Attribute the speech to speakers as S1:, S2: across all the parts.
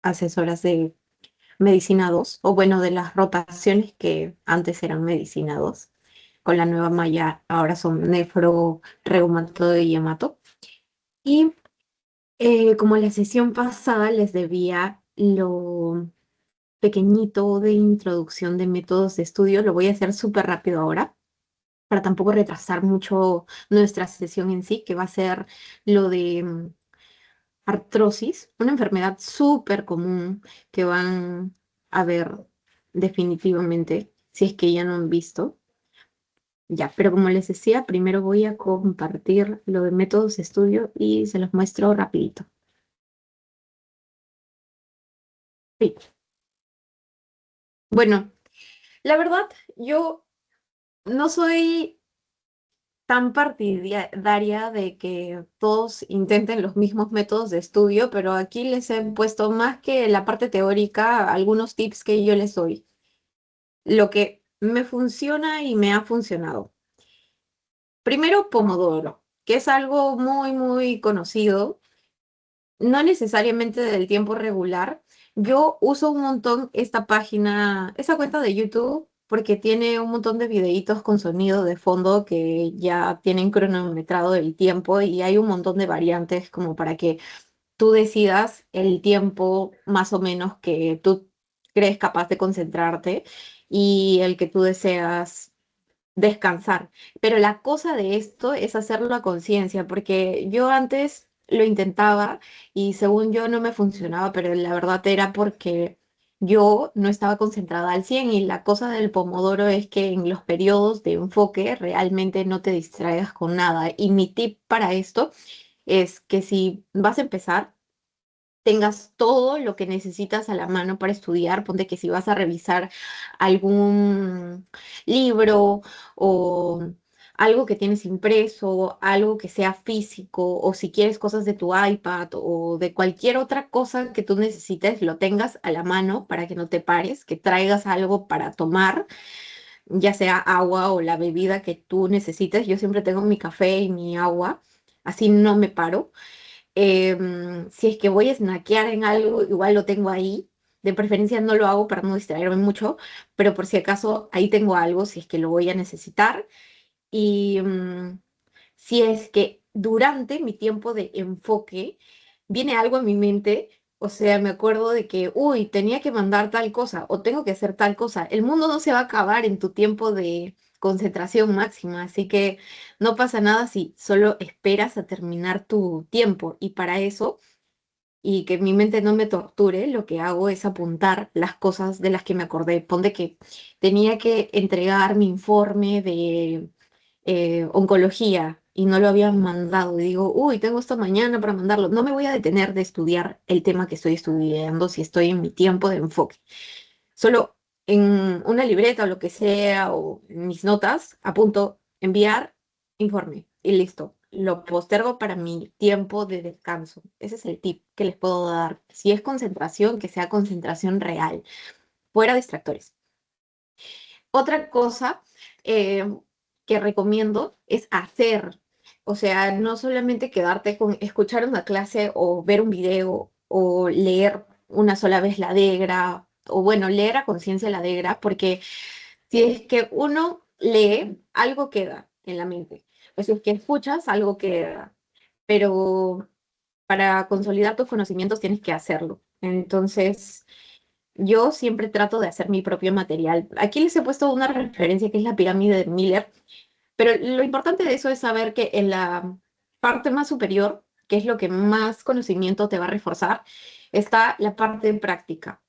S1: asesoras de Medicina 2, o bueno, de las rotaciones que antes eran Medicina 2, con la nueva malla ahora son nefro, reumato y hemato. Y como la sesión pasada les debía lo pequeñito de introducción de métodos de estudio, lo voy a hacer súper rápido ahora, para tampoco retrasar mucho nuestra sesión en sí, que va a ser lo de artrosis, una enfermedad súper común que van a ver definitivamente si es que ya no han visto. Ya, pero como les decía, primero voy a compartir lo de métodos de estudio y se los muestro rapidito. Sí. Bueno, la verdad, yo no soy tan partidaria de que todos intenten los mismos métodos de estudio, pero aquí les he puesto más que la parte teórica, algunos tips que yo les doy. Lo que me funciona y me ha funcionado. Primero, Pomodoro, que es algo muy, muy conocido, no necesariamente del tiempo regular. Yo uso un montón esta página, esa cuenta de YouTube, porque tiene un montón de videitos con sonido de fondo que ya tienen cronometrado el tiempo y hay un montón de variantes como para que tú decidas el tiempo más o menos que tú crees capaz de concentrarte y el que tú deseas descansar. Pero la cosa de esto es hacerlo a conciencia, porque yo antes lo intentaba y según yo no me funcionaba, pero la verdad era porque yo no estaba concentrada al 100 y la cosa del pomodoro es que en los periodos de enfoque realmente no te distraigas con nada. Y mi tip para esto es que si vas a empezar, tengas todo lo que necesitas a la mano para estudiar. Ponte que si vas a revisar algún libro o algo que tienes impreso, algo que sea físico, o si quieres cosas de tu iPad o de cualquier otra cosa que tú necesites, lo tengas a la mano para que no te pares, que traigas algo para tomar, ya sea agua o la bebida que tú necesites. Yo siempre tengo mi café y mi agua, así no me paro. Si es que voy a snackear en algo, igual lo tengo ahí. De preferencia no lo hago para no distraerme mucho, pero por si acaso ahí tengo algo, si es que lo voy a necesitar. Y si es que durante mi tiempo de enfoque viene algo a mi mente, o sea, me acuerdo de que, uy, tenía que mandar tal cosa o tengo que hacer tal cosa. El mundo no se va a acabar en tu tiempo de concentración máxima, así que no pasa nada si solo esperas a terminar tu tiempo. Y para eso, y que mi mente no me torture, lo que hago es apuntar las cosas de las que me acordé. Ponte que tenía que entregar mi informe de oncología y no lo habían mandado. Y digo, uy, tengo esta mañana para mandarlo. No me voy a detener de estudiar el tema que estoy estudiando si estoy en mi tiempo de enfoque. Solo en una libreta o lo que sea, o en mis notas, apunto enviar informe y listo. Lo postergo para mi tiempo de descanso. Ese es el tip que les puedo dar. Si es concentración, que sea concentración real, fuera distractores. Otra cosa eh, que recomiendo es hacer, o sea, no solamente quedarte con escuchar una clase o ver un video o leer una sola vez la DEGRA, o bueno, leer a conciencia la DEGRA, porque si es que uno lee, algo queda en la mente. Pues si es que escuchas, algo queda. Pero para consolidar tus conocimientos tienes que hacerlo. Entonces, yo siempre trato de hacer mi propio material. Aquí les he puesto una referencia que es la pirámide de Miller, pero lo importante de eso es saber que en la parte más superior, que es lo que más conocimiento te va a reforzar, está la parte práctica.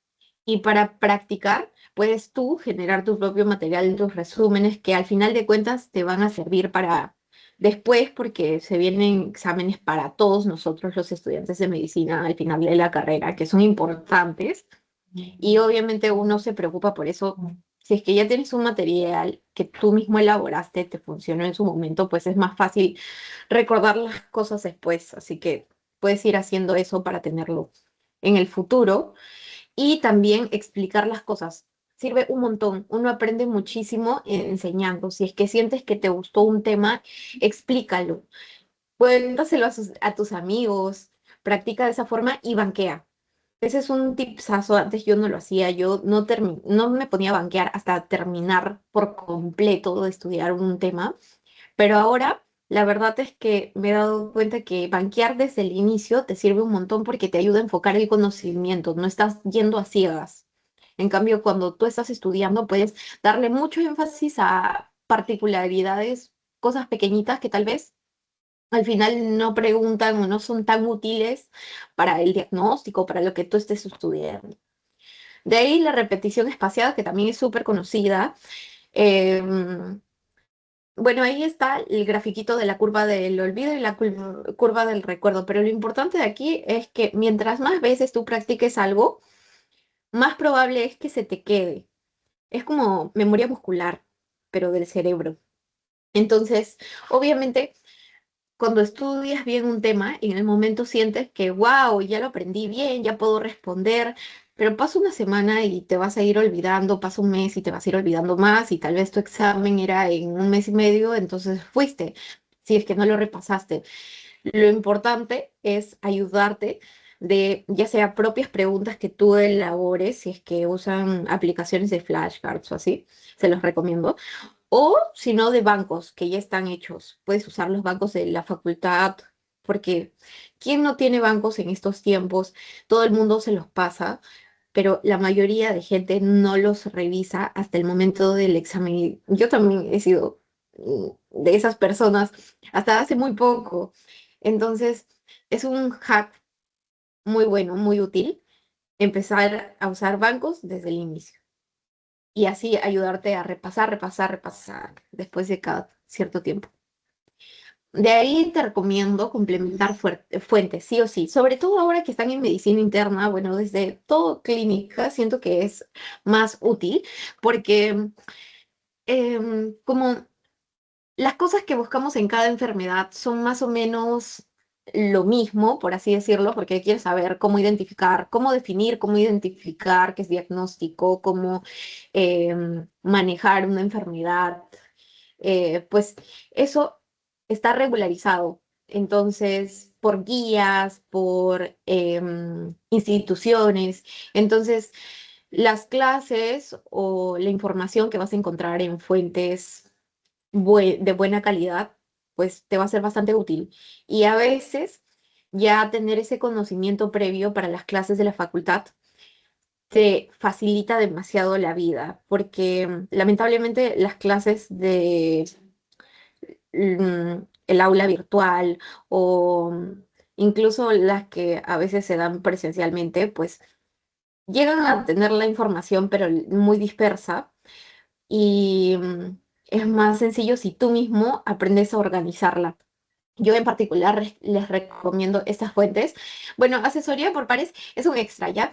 S1: Y para practicar, puedes tú generar tu propio material, tus resúmenes, que al final de cuentas te van a servir para después, porque se vienen exámenes para todos nosotros los estudiantes de medicina al final de la carrera, que son importantes y obviamente uno se preocupa por eso. Si es que ya tienes un material que tú mismo elaboraste, te funcionó en su momento, pues es más fácil recordar las cosas después. Así que puedes ir haciendo eso para tenerlo en el futuro y también explicar las cosas. Sirve un montón. Uno aprende muchísimo enseñando. Si es que sientes que te gustó un tema, explícalo. Cuéntaselo a tus amigos, practica de esa forma y banquea. Ese es un tipsazo. Antes yo no lo hacía, yo no me ponía a banquear hasta terminar por completo de estudiar un tema, pero ahora la verdad es que me he dado cuenta que banquear desde el inicio te sirve un montón porque te ayuda a enfocar el conocimiento, no estás yendo a ciegas. En cambio, cuando tú estás estudiando, puedes darle mucho énfasis a particularidades, cosas pequeñitas que tal vez al final no preguntan o no son tan útiles para el diagnóstico, para lo que tú estés estudiando. De ahí la repetición espaciada, que también es súper conocida. Em, bueno, ahí está el grafiquito de la curva del olvido y la curva del recuerdo, pero lo importante de aquí es que mientras más veces tú practiques algo, más probable es que se te quede. Es como memoria muscular, pero del cerebro. Entonces, obviamente, cuando estudias bien un tema, en el momento sientes que, wow, ya lo aprendí bien, ya puedo responder, pero pasa una semana y te vas a ir olvidando, pasa un mes y te vas a ir olvidando más, y tal vez tu examen era en un mes y medio, entonces fuiste, si es que no lo repasaste. Lo importante es ayudarte de, ya sea propias preguntas que tú elabores, si es que usan aplicaciones de flashcards o así, se los recomiendo o si no, de bancos que ya están hechos. Puedes usar los bancos de la facultad, porque ¿quién no tiene bancos en estos tiempos? Todo el mundo se los pasa, pero la mayoría de gente no los revisa hasta el momento del examen. Y yo también he sido de esas personas hasta hace muy poco. Entonces, es un hack muy bueno, muy útil, empezar a usar bancos desde el inicio y así ayudarte a repasar, repasar, repasar después de cada cierto tiempo. De ahí te recomiendo complementar fuentes, sí o sí, sobre todo ahora que están en medicina interna, bueno, desde todo clínica, siento que es más útil porque como las cosas que buscamos en cada enfermedad son más o menos lo mismo, por así decirlo, porque quieres saber cómo identificar, cómo definir, cómo identificar qué es diagnóstico, cómo manejar una enfermedad, pues eso está regularizado. Entonces, por guías, por instituciones. Entonces, las clases o la información que vas a encontrar en fuentes de buena calidad, pues te va a ser bastante útil. Y a veces ya tener ese conocimiento previo para las clases de la facultad te facilita demasiado la vida, porque lamentablemente las clases de el aula virtual o incluso las que a veces se dan presencialmente, pues llegan a tener la información, pero muy dispersa y es más sencillo si tú mismo aprendes a organizarla. Yo en particular les recomiendo estas fuentes. Bueno, asesoría por pares es un extra, ¿ya?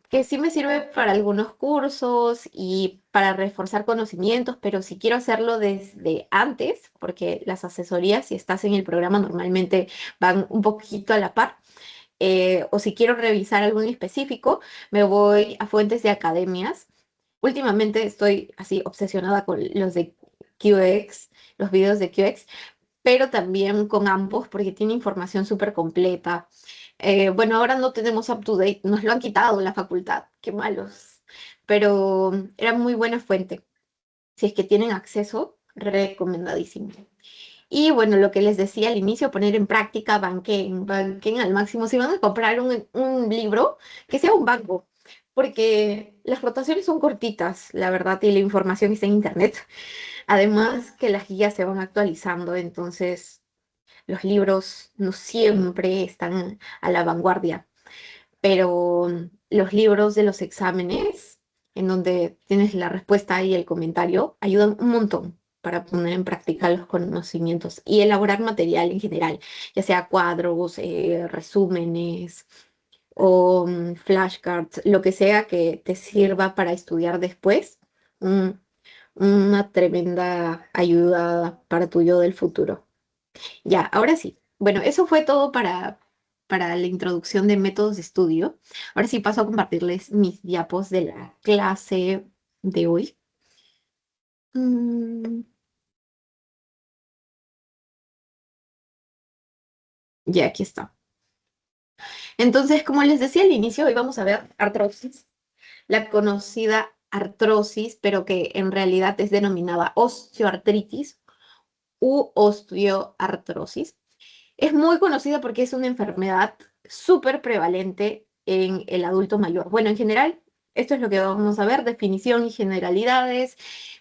S1: Que sí me sirve para algunos cursos y para reforzar conocimientos, pero si quiero hacerlo desde antes, porque las asesorías, si estás en el programa, normalmente van un poquito a la par, o si quiero revisar algo en específico, me voy a fuentes de academias. Últimamente estoy así obsesionada con los de QX, los videos de QX, pero también con ambos porque tiene información súper completa. Bueno, ahora no tenemos up to date, nos lo han quitado en la facultad, qué malos, pero era muy buena fuente. Si es que tienen acceso, recomendadísimo. Y bueno, lo que les decía al inicio, poner en práctica, banquen al máximo. Si van a comprar un libro, que sea un banco, porque las rotaciones son cortitas, la verdad, y la información está en internet. Además que las guías se van actualizando, entonces los libros no siempre están a la vanguardia, pero los libros de los exámenes, en donde tienes la respuesta y el comentario, ayudan un montón para poner en práctica los conocimientos y elaborar material en general, ya sea cuadros, resúmenes o flashcards, lo que sea que te sirva para estudiar después. un- una tremenda ayuda para tu yo del futuro. Ya, ahora sí. Bueno, eso fue todo para la introducción de métodos de estudio. Ahora sí paso a compartirles mis diapos de la clase de hoy. Mm, ya, aquí está. Entonces, como les decía al inicio, hoy vamos a ver artrosis, la conocida artrosis, pero que en realidad es denominada osteoartritis u osteoartrosis. Es muy conocida porque es una enfermedad súper prevalente en el adulto mayor. Bueno, en general, esto es lo que vamos a ver, definición y generalidades,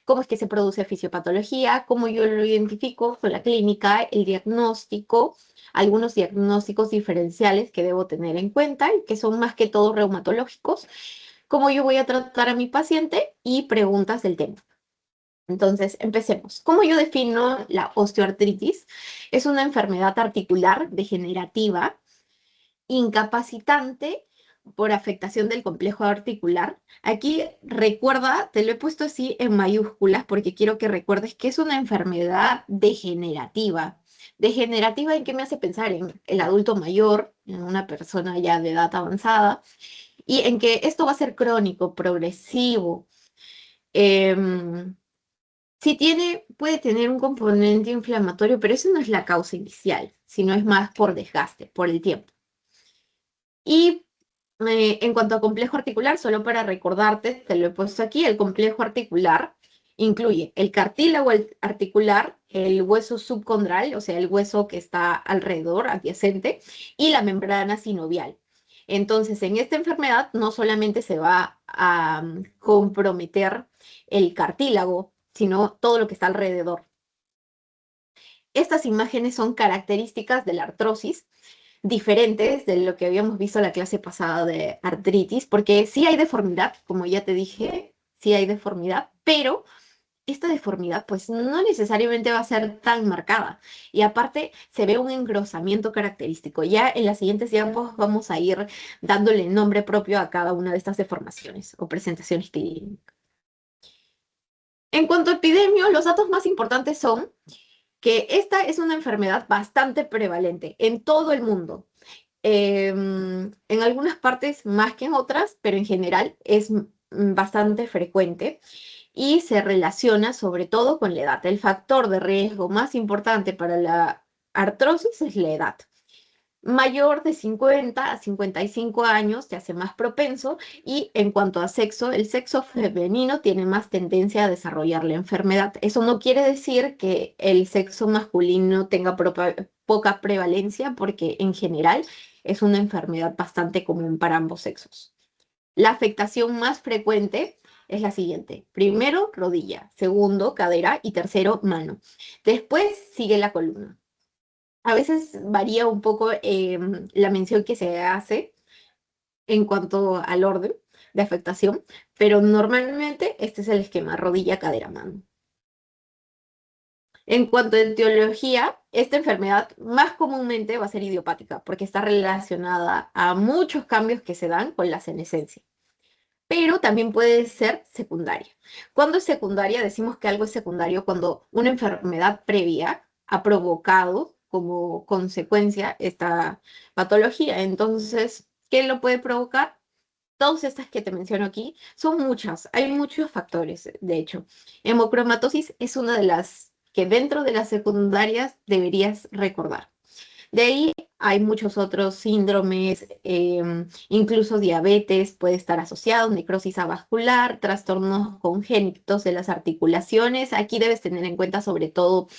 S1: cómo es que se produce fisiopatología, cómo yo lo identifico con la clínica, el diagnóstico, algunos diagnósticos diferenciales que debo tener en cuenta y que son más que todo reumatológicos, cómo yo voy a tratar a mi paciente y preguntas del tema. Entonces, empecemos. ¿Cómo yo defino la osteoartritis? Es una enfermedad articular degenerativa, incapacitante por afectación del complejo articular. Aquí recuerda, te lo he puesto así en mayúsculas porque quiero que recuerdes que es una enfermedad degenerativa. ¿Degenerativa en qué me hace pensar? En el adulto mayor, en una persona ya de edad avanzada, y en que esto va a ser crónico, progresivo. em, Sí puede tener un componente inflamatorio, pero eso no es la causa inicial, sino es más por desgaste, por el tiempo. Y en cuanto a complejo articular, solo para recordarte, te lo he puesto aquí, el complejo articular incluye el cartílago articular, el hueso subcondral, o sea, el hueso que está alrededor, adyacente, y la membrana sinovial. Entonces, en esta enfermedad no solamente se va a comprometer el cartílago, sino todo lo que está alrededor. Estas imágenes son características de la artrosis, diferentes de lo que habíamos visto en la clase pasada de artritis, porque sí hay deformidad, como ya te dije, sí hay deformidad, pero esta deformidad pues no necesariamente va a ser tan marcada. Y aparte se ve un engrosamiento característico. Ya en las siguientes diapos vamos a ir dándole nombre propio a cada una de estas deformaciones o presentaciones clínicas. En cuanto a epidemia, los datos más importantes son que esta es una enfermedad bastante prevalente en todo el mundo. En algunas partes más que en otras, pero en general es bastante frecuente y se relaciona sobre todo con la edad. El factor de riesgo más importante para la artrosis es la edad. Mayor de 50 a 55 años te hace más propenso y en cuanto a sexo, el sexo femenino tiene más tendencia a desarrollar la enfermedad. Eso no quiere decir que el sexo masculino tenga poca prevalencia porque en general es una enfermedad bastante común para ambos sexos. La afectación más frecuente es la siguiente. Primero, rodilla. Segundo, cadera. Y tercero, mano. Después sigue la columna. A veces varía un poco la mención que se hace en cuanto al orden de afectación, pero normalmente este es el esquema rodilla, cadera, mano. En cuanto a etiología, esta enfermedad más comúnmente va a ser idiopática porque está relacionada a muchos cambios que se dan con la senescencia, pero también puede ser secundaria. Cuando es secundaria, decimos que algo es secundario cuando una enfermedad previa ha provocado como consecuencia esta patología. Entonces, ¿qué lo puede provocar? Todas estas que te menciono aquí son muchas, hay muchos factores, de hecho. Hemocromatosis es una de las que dentro de las secundarias deberías recordar. De ahí hay muchos otros síndromes, incluso diabetes puede estar asociado, necrosis avascular, trastornos congénitos de las articulaciones. Aquí debes tener en cuenta sobre todo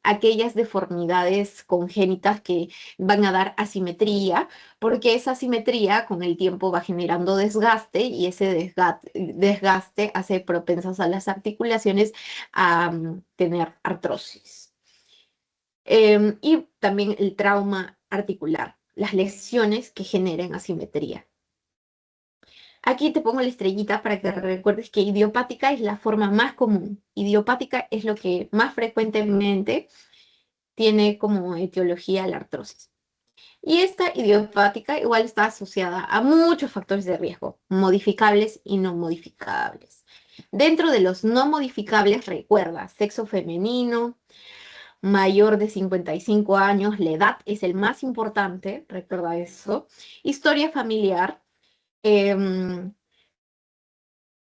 S1: aquellas deformidades congénitas que van a dar asimetría, porque esa asimetría con el tiempo va generando desgaste y ese desgaste hace propensas a las articulaciones a tener artrosis. Y también el trauma articular, las lesiones que generen asimetría. Aquí te pongo la estrellita para que recuerdes que idiopática es la forma más común. Idiopática es lo que más frecuentemente tiene como etiología la artrosis. Y esta idiopática igual está asociada a muchos factores de riesgo, modificables y no modificables. Dentro de los no modificables, recuerda, sexo femenino, mayor de 55 años, la edad es el más importante, recuerda eso. Historia familiar, em,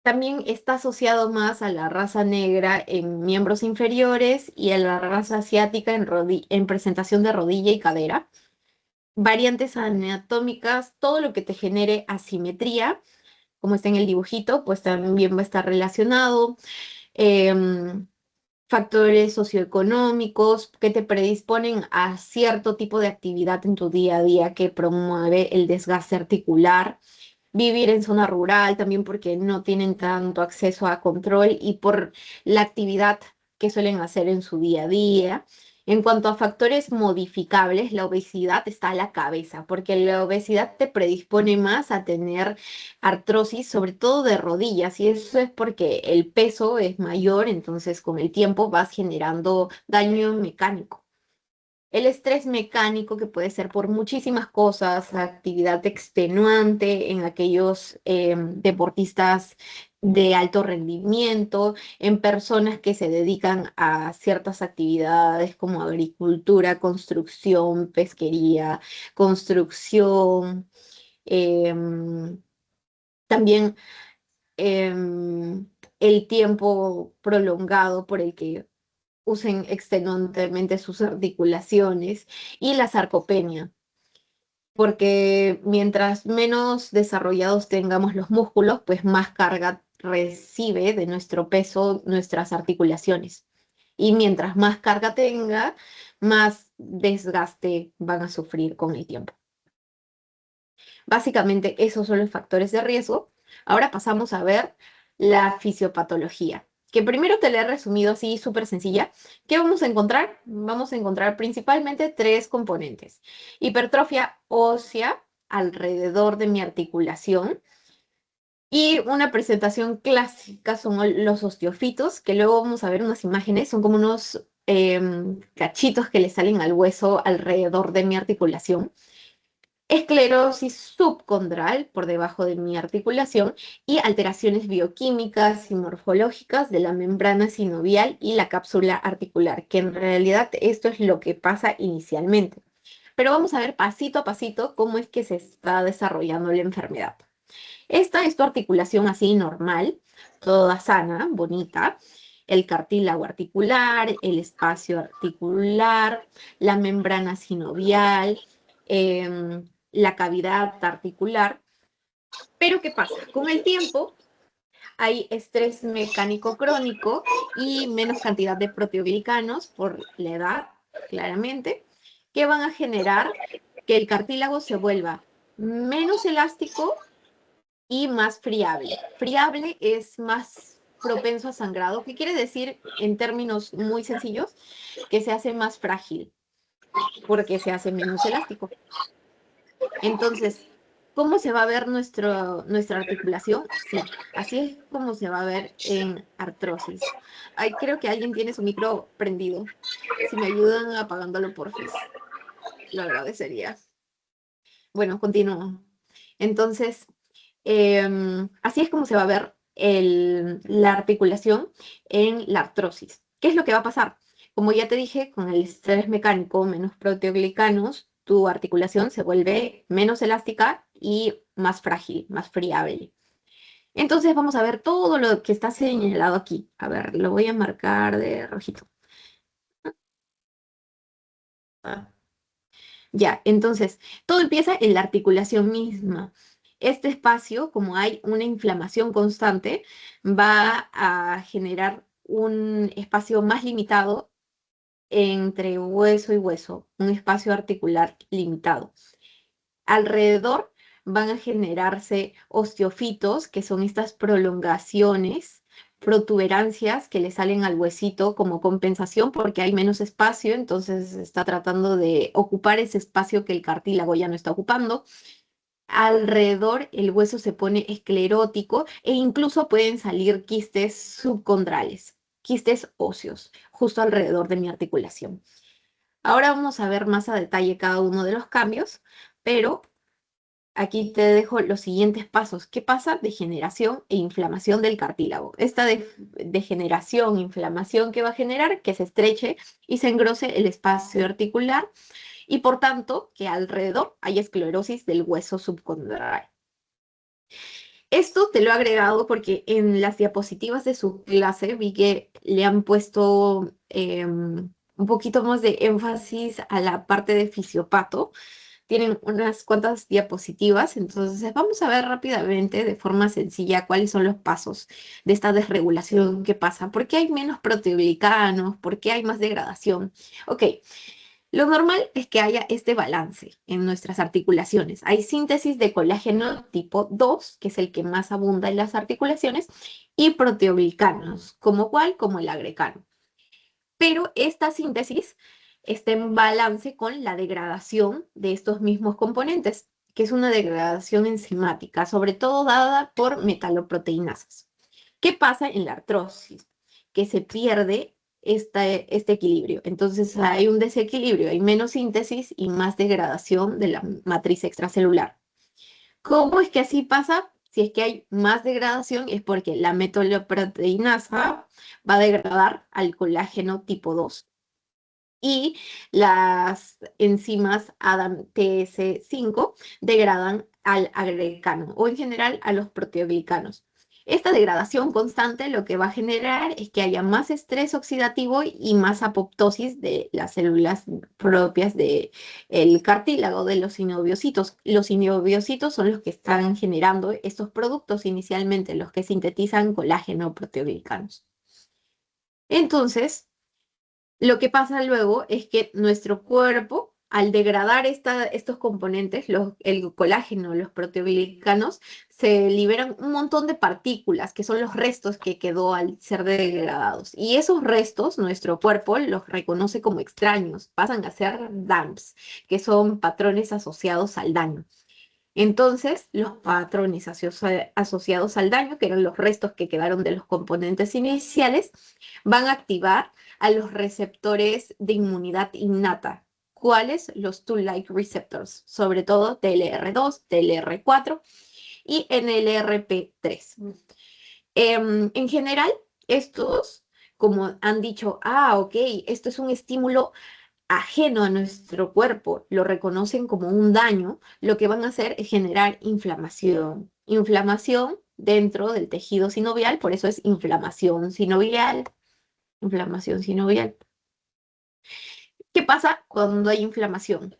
S1: también está asociado más a la raza negra en miembros inferiores y a la raza asiática en presentación de rodilla y cadera. variantes anatómicas, todo lo que te genere asimetría, como está en el dibujito, pues también va a estar relacionado. Em, Factores socioeconómicos que te predisponen a cierto tipo de actividad en tu día a día que promueve el desgaste articular. Vivir en zona rural también porque no tienen tanto acceso a control y por la actividad que suelen hacer en su día a día. En cuanto a factores modificables, la obesidad está a la cabeza, porque la obesidad te predispone más a tener artrosis, sobre todo de rodillas, y eso es porque el peso es mayor, entonces con el tiempo vas generando daño mecánico. El estrés mecánico, que puede ser por muchísimas cosas, actividad extenuante en aquellos deportistas de alto rendimiento, en personas que se dedican a ciertas actividades como agricultura, construcción, pesquería, construcción, em, también el tiempo prolongado por el que usen extenuantemente sus articulaciones y la sarcopenia, porque mientras menos desarrollados tengamos los músculos, pues más carga recibe de nuestro peso nuestras articulaciones. Y mientras más carga tenga, más desgaste van a sufrir con el tiempo. Básicamente, esos son los factores de riesgo. Ahora pasamos a ver la fisiopatología, que primero te la he resumido así súper sencilla. ¿Qué vamos a encontrar? Vamos a encontrar principalmente tres componentes. Hipertrofia ósea alrededor de mi articulación y una presentación clásica son los osteofitos, que luego vamos a ver unas imágenes, son como unos cachitos que le salen al hueso alrededor de mi articulación. Esclerosis subcondral por debajo de mi articulación y alteraciones bioquímicas y morfológicas de la membrana sinovial y la cápsula articular, que en realidad esto es lo que pasa inicialmente. Pero vamos a ver pasito a pasito cómo es que se está desarrollando la enfermedad. Esta es tu articulación así normal, toda sana, bonita. El cartílago articular, el espacio articular, la membrana sinovial, la cavidad articular. Pero ¿qué pasa? Con el tiempo hay estrés mecánico crónico y menos cantidad de proteoglicanos por la edad, claramente, que van a generar que el cartílago se vuelva menos elástico y más friable. Friable es más propenso a sangrado, que quiere decir, en términos muy sencillos, que se hace más frágil, porque se hace menos elástico. Entonces, ¿cómo se va a ver nuestra articulación? Sí, así es como se va a ver en artrosis. Ay, creo que alguien tiene su micro prendido. Si me ayudan apagándolo, porfis, lo agradecería. Bueno, continúo. Entonces, así es como se va a ver la articulación en la artrosis. ¿Qué es lo que va a pasar? Como ya te dije, con el estrés mecánico, menos proteoglicanos, tu articulación se vuelve menos elástica y más frágil, más friable. Entonces vamos a ver todo lo que está señalado aquí. A ver, lo voy a marcar de rojito. Ah, ya, entonces, todo empieza en la articulación misma. Este espacio, como hay una inflamación constante, va a generar un espacio más limitado entre hueso y hueso, un espacio articular limitado. Alrededor van a generarse osteofitos, que son estas prolongaciones, protuberancias que le salen al huesito como compensación porque hay menos espacio, entonces se está tratando de ocupar ese espacio que el cartílago ya no está ocupando. Alrededor el hueso se pone esclerótico e incluso pueden salir quistes subcondrales, quistes óseos, justo alrededor de mi articulación. Ahora vamos a ver más a detalle cada uno de los cambios, pero aquí te dejo los siguientes pasos. ¿Qué pasa? Degeneración e inflamación del cartílago. Esta degeneración, inflamación que va a generar que se estreche y se engrose el espacio articular y por tanto que alrededor hay esclerosis del hueso subcondral. Esto te lo he agregado porque en las diapositivas de su clase vi que le han puesto un poquito más de énfasis a la parte de fisiopato, tienen unas cuantas diapositivas, entonces vamos a ver rápidamente, de forma sencilla, cuáles son los pasos de esta desregulación que pasa. ¿Por qué hay menos proteoglicanos? ¿Por qué hay más degradación? Ok, lo normal es que haya este balance en nuestras articulaciones. Hay síntesis de colágeno tipo 2, que es el que más abunda en las articulaciones, y proteoglicanos, como cuál, como el agrecano. Pero esta síntesis está en balance con la degradación de estos mismos componentes, que es una degradación enzimática, sobre todo dada por metaloproteinasas. ¿Qué pasa en la artrosis? Que se pierde este equilibrio. Entonces hay un desequilibrio, hay menos síntesis y más degradación de la matriz extracelular. ¿Cómo es que así pasa? Si es que hay más degradación, es porque la metaloproteinasa va a degradar al colágeno tipo 2 y las enzimas ADAM-TS5 degradan al agrecano o en general a los proteoglicanos. Esta degradación constante lo que va a generar es que haya más estrés oxidativo y más apoptosis de las células propias del cartílago de los sinoviocitos. Los sinoviocitos son los que están generando estos productos inicialmente, los que sintetizan colágeno o proteoglicanos. Entonces, lo que pasa luego es que nuestro cuerpo, al degradar estos componentes, el colágeno, los proteoglicanos, se liberan un montón de partículas, que son los restos que quedó al ser degradados. Y esos restos, nuestro cuerpo los reconoce como extraños, pasan a ser DAMPs, que son patrones asociados al daño. Entonces, los patrones asociados al daño, que eran los restos que quedaron de los componentes iniciales, van a activar a los receptores de inmunidad innata. ¿Cuáles? Los Toll-like receptors, sobre todo TLR2, TLR4 y NLRP3. En general, estos, como han dicho, ok, esto es un estímulo ajeno a nuestro cuerpo, lo reconocen como un daño, lo que van a hacer es generar inflamación. Inflamación dentro del tejido sinovial, por eso es inflamación sinovial. Inflamación sinovial. ¿Qué pasa cuando hay inflamación?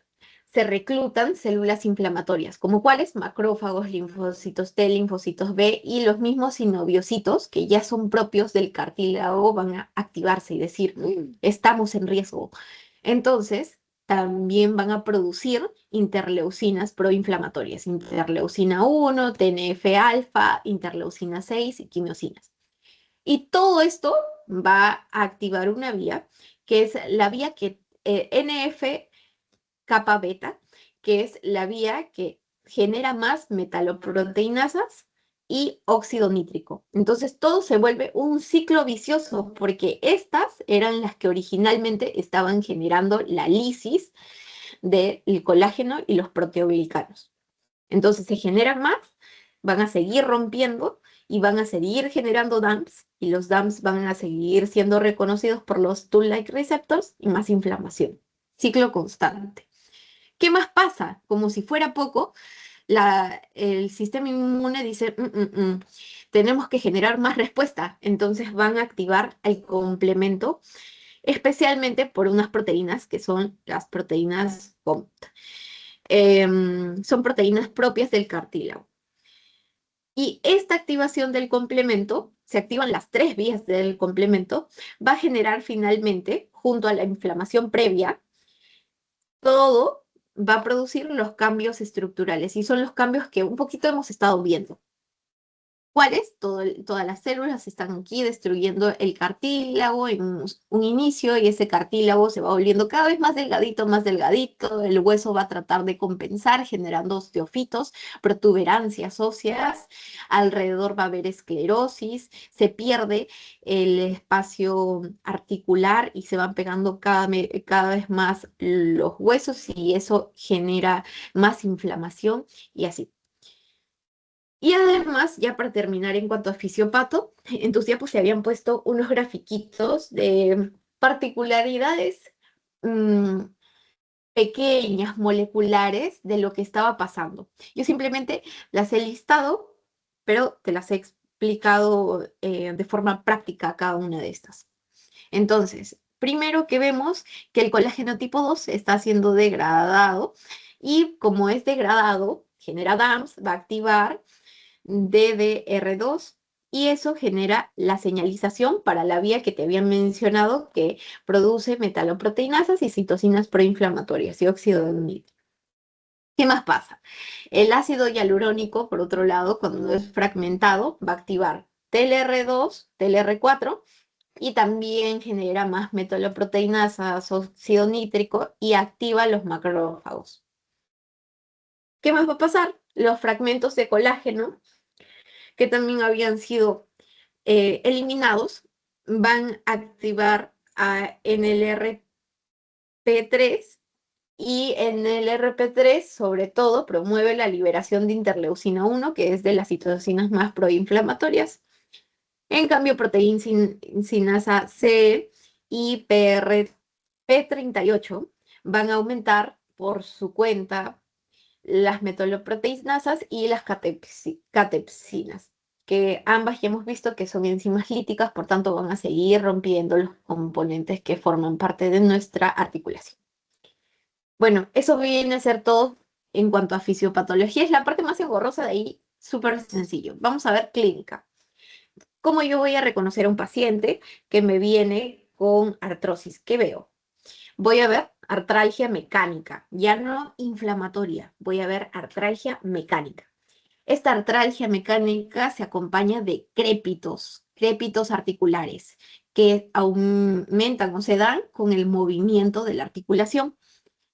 S1: Se reclutan células inflamatorias, como cuáles, macrófagos, linfocitos T, linfocitos B y los mismos sinoviocitos que ya son propios del cartílago van a activarse y decir, estamos en riesgo. Entonces, también van a producir interleucinas proinflamatorias, interleucina 1, TNF-alfa, interleucina 6 y quimiosinas. Y todo esto va a activar una vía, que es la vía que NF capa beta, que es la vía que genera más metaloproteinasas y óxido nítrico. Entonces todo se vuelve un ciclo vicioso porque estas eran las que originalmente estaban generando la lisis del colágeno y los proteoglicanos. Entonces se generan más, van a seguir rompiendo y van a seguir generando DAMPs y los DAMPs van a seguir siendo reconocidos por los Toll-like receptors y más inflamación. Ciclo constante. ¿Qué más pasa? Como si fuera poco, el sistema inmune dice, tenemos que generar más respuesta. Entonces van a activar el complemento, especialmente por unas proteínas que son las proteínas COMT. Son proteínas propias del cartílago. Y esta activación del complemento, se activan las tres vías del complemento, va a generar finalmente, junto a la inflamación previa, todo va a producir los cambios estructurales y son los cambios que un poquito hemos estado viendo. ¿Cuáles? Todas las células están aquí destruyendo el cartílago en un inicio y ese cartílago se va volviendo cada vez más delgadito, el hueso va a tratar de compensar generando osteofitos, protuberancias óseas, alrededor va a haber esclerosis, se pierde el espacio articular y se van pegando cada vez más los huesos y eso genera más inflamación y así. Y además, ya para terminar en cuanto a fisiopato, en tus diapos se habían puesto unos grafiquitos de particularidades mm, pequeñas, moleculares, de lo que estaba pasando. Yo simplemente las he listado, pero te las he explicado de forma práctica cada una de estas. Entonces, primero que vemos que el colágeno tipo 2 está siendo degradado Y como es degradado, genera DAMPs, va a activar DDR2 y eso genera la señalización para la vía que te había mencionado que produce metaloproteinasas y citocinas proinflamatorias y óxido de nítrico. ¿Qué más pasa? El ácido hialurónico, por otro lado, cuando es fragmentado, va a activar TLR2, TLR4 y también genera más metaloproteinasas, óxido nítrico y activa los macrófagos. ¿Qué más va a pasar? Los fragmentos de colágeno, que también habían sido eliminados, van a activar a NLRP3 y NLRP3 sobre todo promueve la liberación de interleucina 1, que es de las citocinas más proinflamatorias. En cambio, proteincinasa C y PRP38 van a aumentar por su cuenta las metaloproteinasas y las catepsinas, que ambas ya hemos visto que son enzimas líticas, por tanto van a seguir rompiendo los componentes que forman parte de nuestra articulación. Bueno, eso viene a ser todo en cuanto a fisiopatología. Es la parte más engorrosa de ahí, súper sencillo. Vamos a ver clínica. ¿Cómo yo voy a reconocer a un paciente que me viene con artrosis? ¿Qué veo? Voy a ver artralgia mecánica, ya no inflamatoria, voy a ver artralgia mecánica. Esta artralgia mecánica se acompaña de crépitos articulares, que aumentan o se dan con el movimiento de la articulación.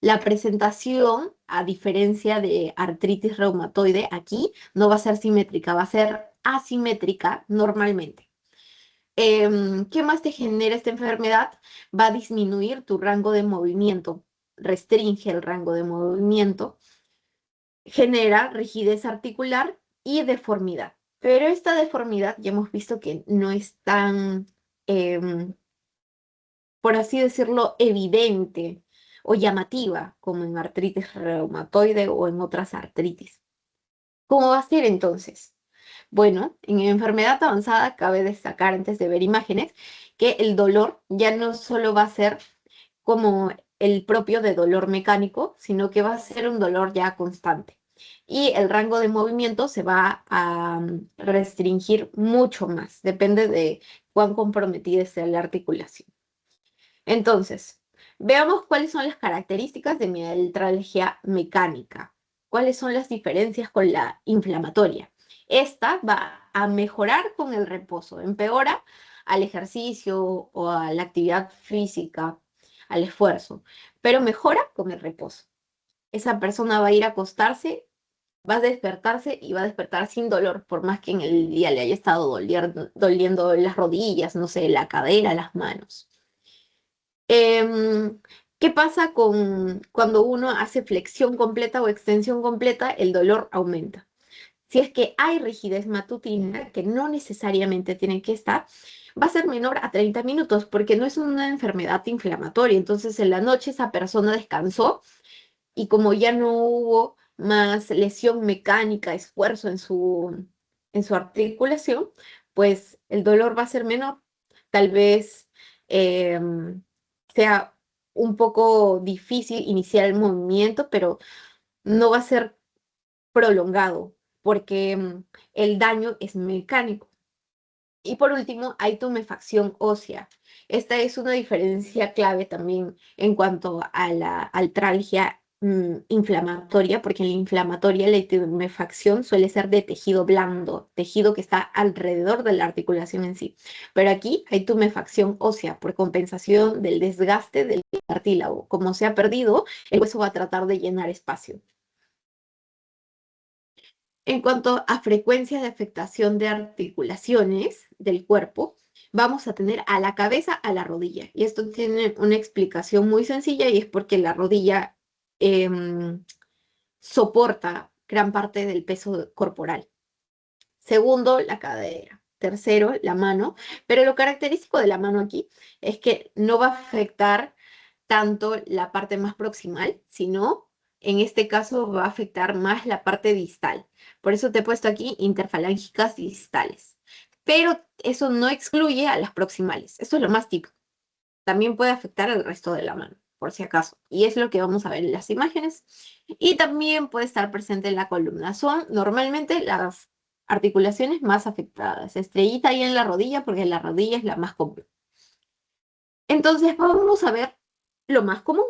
S1: La presentación, a diferencia de artritis reumatoide, aquí no va a ser simétrica, va a ser asimétrica normalmente. ¿Qué más te genera esta enfermedad? Va a disminuir tu rango de movimiento, restringe el rango de movimiento, genera rigidez articular y deformidad. Pero esta deformidad ya hemos visto que no es tan, por así decirlo, evidente o llamativa como en artritis reumatoide o en otras artritis. ¿Cómo va a ser entonces? Bueno, en enfermedad avanzada cabe destacar antes de ver imágenes que el dolor ya no solo va a ser como el propio de dolor mecánico, sino que va a ser un dolor ya constante. Y el rango de movimiento se va a restringir mucho más, depende de cuán comprometida esté la articulación. Entonces, veamos cuáles son las características de mialgia mecánica. ¿Cuáles son las diferencias con la inflamatoria? Esta va a mejorar con el reposo, empeora al ejercicio o a la actividad física, al esfuerzo, pero mejora con el reposo. Esa persona va a ir a acostarse, va a despertarse y va a despertar sin dolor, por más que en el día le haya estado doliendo las rodillas, no sé, la cadera, las manos. ¿Qué pasa cuando uno hace flexión completa o extensión completa? El dolor aumenta. Si es que hay rigidez matutina, que no necesariamente tiene que estar, va a ser menor a 30 minutos porque no es una enfermedad inflamatoria. Entonces, en la noche esa persona descansó y como ya no hubo más lesión mecánica, esfuerzo en su articulación, pues el dolor va a ser menor. Tal vez sea un poco difícil iniciar el movimiento, pero no va a ser prolongado porque el daño es mecánico. Y por último, hay tumefacción ósea. Esta es una diferencia clave también en cuanto a la artralgia inflamatoria, porque en la inflamatoria la tumefacción suele ser de tejido blando, tejido que está alrededor de la articulación en sí. Pero aquí hay tumefacción ósea por compensación del desgaste del cartílago. Como se ha perdido, el hueso va a tratar de llenar espacio. En cuanto a frecuencia de afectación de articulaciones del cuerpo, vamos a tener a la cabeza a la rodilla. Y esto tiene una explicación muy sencilla y es porque la rodilla soporta gran parte del peso corporal. Segundo, la cadera. Tercero, la mano. Pero lo característico de la mano aquí es que no va a afectar tanto la parte más proximal, sino en este caso va a afectar más la parte distal. Por eso te he puesto aquí interfalángicas distales. Pero eso no excluye a las proximales. Eso es lo más típico. También puede afectar al resto de la mano. por si acaso. Y es lo que vamos a ver en las imágenes. Y también puede estar presente en la columna. Son normalmente las articulaciones más afectadas. Estrellita ahí en la rodilla, porque la rodilla es la más común. Entonces vamos a ver lo más común.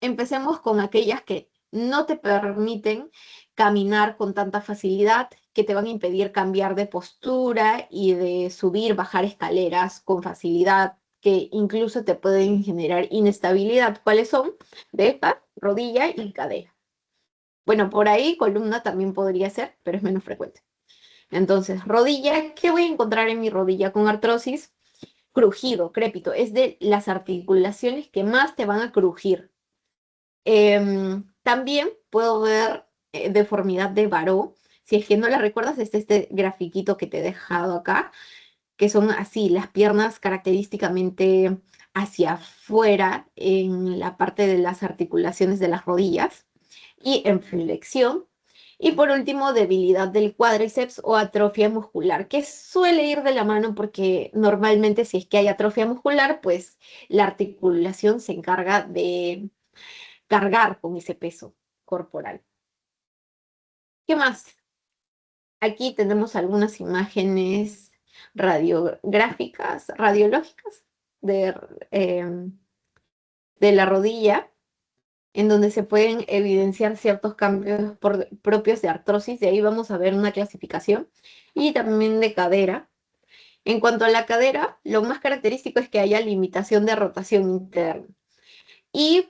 S1: Empecemos con aquellas que no te permiten caminar con tanta facilidad, que te van a impedir cambiar de postura y de subir, bajar escaleras con facilidad, que incluso te pueden generar inestabilidad. ¿Cuáles son? Deja, rodilla y cadera. Bueno, por ahí columna también podría ser, pero es menos frecuente. Entonces, rodilla, ¿qué voy a encontrar en mi rodilla con artrosis? Crujido, crépito, es de las articulaciones que más te van a crujir. También puedo ver deformidad de Baró. Si es que no la recuerdas, es este grafiquito que te he dejado acá, que son así, las piernas característicamente hacia afuera en la parte de las articulaciones de las rodillas y en flexión. Y por último, debilidad del cuádriceps o atrofia muscular, que suele ir de la mano porque normalmente si es que hay atrofia muscular, pues la articulación se encarga de cargar con ese peso corporal. ¿Qué más? Aquí tenemos algunas imágenes radiográficas, radiológicas de, eh, de la rodilla, en donde se pueden evidenciar ciertos cambios propios de artrosis. De ahí vamos a ver una clasificación. Y también de cadera. En cuanto a la cadera, lo más característico es que haya limitación de rotación interna. Y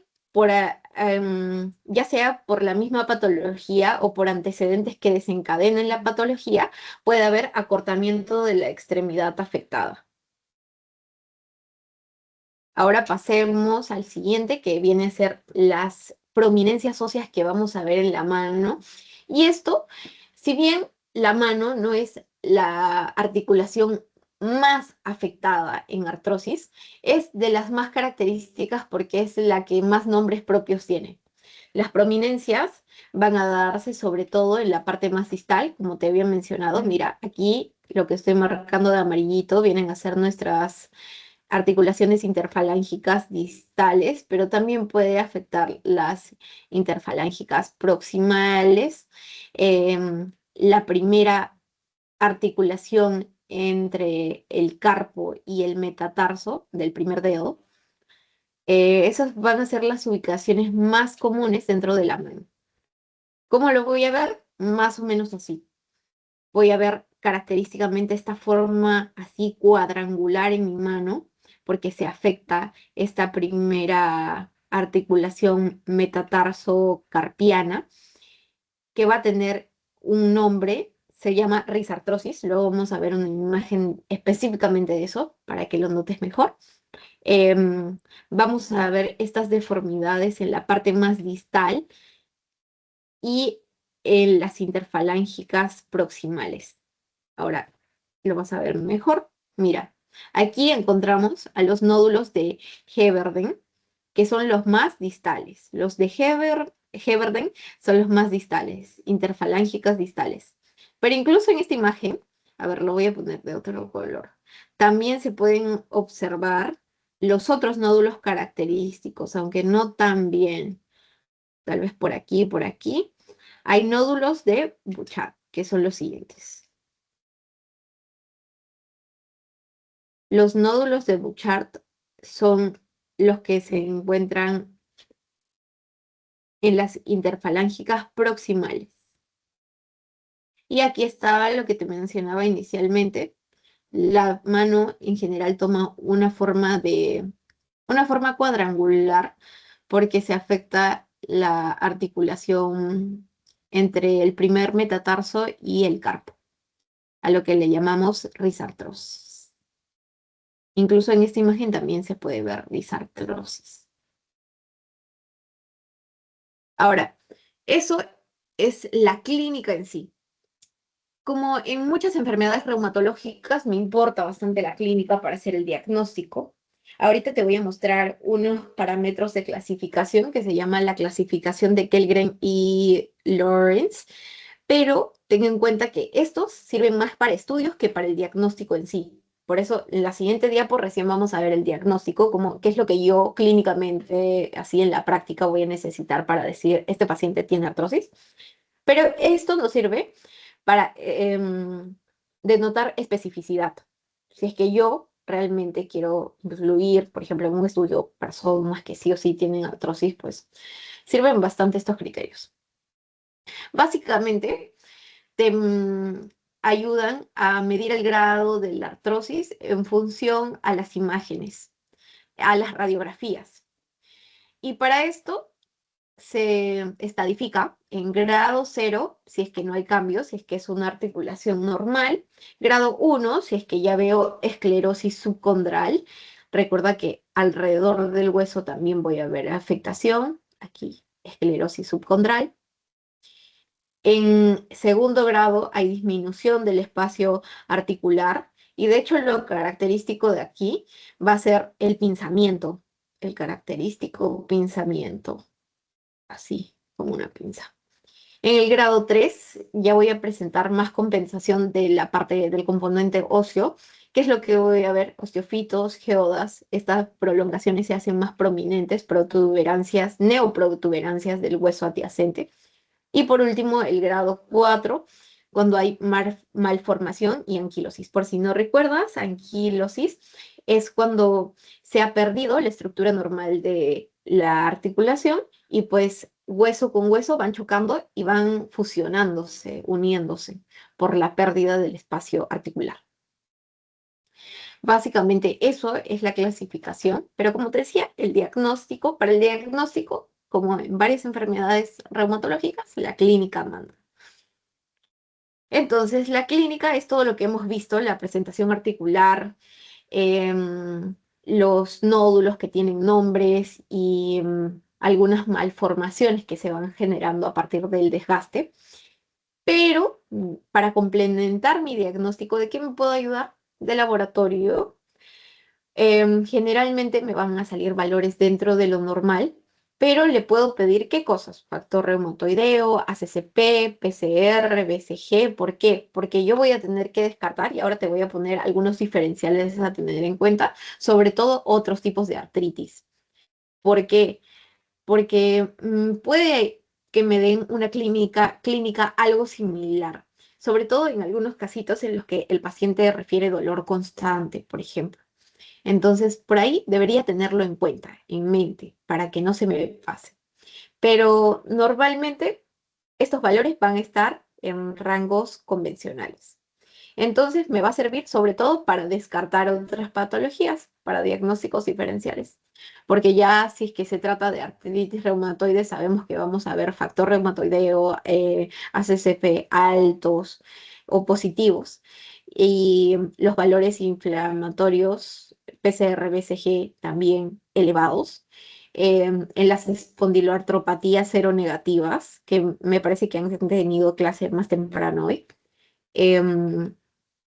S1: ya sea por la misma patología o por antecedentes que desencadenen la patología, puede haber acortamiento de la extremidad afectada. Ahora pasemos al siguiente, que viene a ser las prominencias óseas que vamos a ver en la mano. Y esto, si bien la mano no es la articulación más afectada en artrosis, es de las más características porque es la que más nombres propios tiene. Las prominencias van a darse sobre todo en la parte más distal, como te había mencionado. Mira, aquí lo que estoy marcando de amarillito vienen a ser nuestras articulaciones interfalángicas distales, pero también puede afectar las interfalángicas proximales. La primera articulación entre el carpo y el metatarso del primer dedo. Esas van a ser las ubicaciones más comunes dentro de la mano. ¿Cómo lo voy a ver? Más o menos así. Voy a ver característicamente esta forma así cuadrangular en mi mano, porque se afecta esta primera articulación metatarso-carpiana, que va a tener un nombre, se llama risartrosis. Luego vamos a ver una imagen específicamente de eso, para que lo notes mejor. Vamos a ver estas deformidades en la parte más distal y en las interfalángicas proximales. Ahora lo vas a ver mejor. Mira, aquí encontramos a los nódulos de Heberden, que son los más distales. Los de Heberden son los más distales, interfalángicas distales. Pero incluso en esta imagen, a ver, lo voy a poner de otro color, también se pueden observar los otros nódulos característicos, aunque no tan bien. Tal vez por aquí y por aquí. Hay nódulos de Bouchard, que son los siguientes. Los nódulos de Bouchard son los que se encuentran en las interfalángicas proximales. Y aquí estaba lo que te mencionaba inicialmente. La mano en general toma una forma cuadrangular porque se afecta la articulación entre el primer metatarso y el carpo, a lo que le llamamos risartrosis. Incluso en esta imagen también se puede ver risartrosis. Ahora, eso es la clínica en sí. Como en muchas enfermedades reumatológicas, me importa bastante la clínica para hacer el diagnóstico. Ahorita te voy a mostrar unos parámetros de clasificación que se llama la clasificación de Kellgren y Lawrence, pero ten en cuenta que estos sirven más para estudios que para el diagnóstico en sí. Por eso, en la siguiente diapo recién vamos a ver el diagnóstico, como qué es lo que yo clínicamente, así en la práctica, voy a necesitar para decir, este paciente tiene artrosis. Pero esto nos sirve para denotar especificidad. Si es que yo realmente quiero incluir, por ejemplo, en un estudio, personas que sí o sí tienen artrosis, pues sirven bastante estos criterios. Básicamente, te ayudan a medir el grado de la artrosis en función a las imágenes, a las radiografías. Y para esto se estadifica en grado 0 si es que no hay cambios, si es que es una articulación normal, grado 1 si es que ya veo esclerosis subcondral. Recuerda que alrededor del hueso también voy a ver afectación, aquí esclerosis subcondral. En segundo grado hay disminución del espacio articular y de hecho lo característico de aquí va a ser el pinzamiento, el característico pinzamiento, así como una pinza. En el grado 3 ya voy a presentar más compensación de la parte del componente óseo, que es lo que voy a ver, osteofitos, geodas, estas prolongaciones se hacen más prominentes, protuberancias, neoprotuberancias del hueso adyacente. Y por último, el grado 4 cuando hay malformación y anquilosis. Por si no recuerdas, anquilosis es cuando se ha perdido la estructura normal de la articulación y pues hueso con hueso van chocando y van fusionándose, uniéndose por la pérdida del espacio articular. Básicamente eso es la clasificación, pero como te decía, el diagnóstico, para el diagnóstico, como en varias enfermedades reumatológicas, la clínica manda. Entonces, la clínica es todo lo que hemos visto, la presentación articular, los nódulos que tienen nombres y algunas malformaciones que se van generando a partir del desgaste. Pero para complementar mi diagnóstico, ¿de qué me puedo ayudar? De laboratorio. Generalmente me van a salir valores dentro de lo normal, pero le puedo pedir qué cosas, factor reumatoideo, ACCP, PCR, BCG. ¿Por qué? Porque yo voy a tener que descartar y ahora te voy a poner algunos diferenciales a tener en cuenta, sobre todo otros tipos de artritis. ¿Por qué? Porque puede que me den una clínica algo similar, sobre todo en algunos casitos en los que el paciente refiere dolor constante, por ejemplo. Entonces, por ahí debería tenerlo en cuenta, en mente, para que no se me pase. Pero normalmente estos valores van a estar en rangos convencionales. Entonces, me va a servir sobre todo para descartar otras patologías, para diagnósticos diferenciales. Porque ya si es que se trata de artritis reumatoide, sabemos que vamos a ver factor reumatoideo, ACCP altos o positivos. Y los valores inflamatorios, PCR, BCG también elevados. En las espondiloartropatías seronegativas, que me parece que han tenido clase más temprano hoy. Em,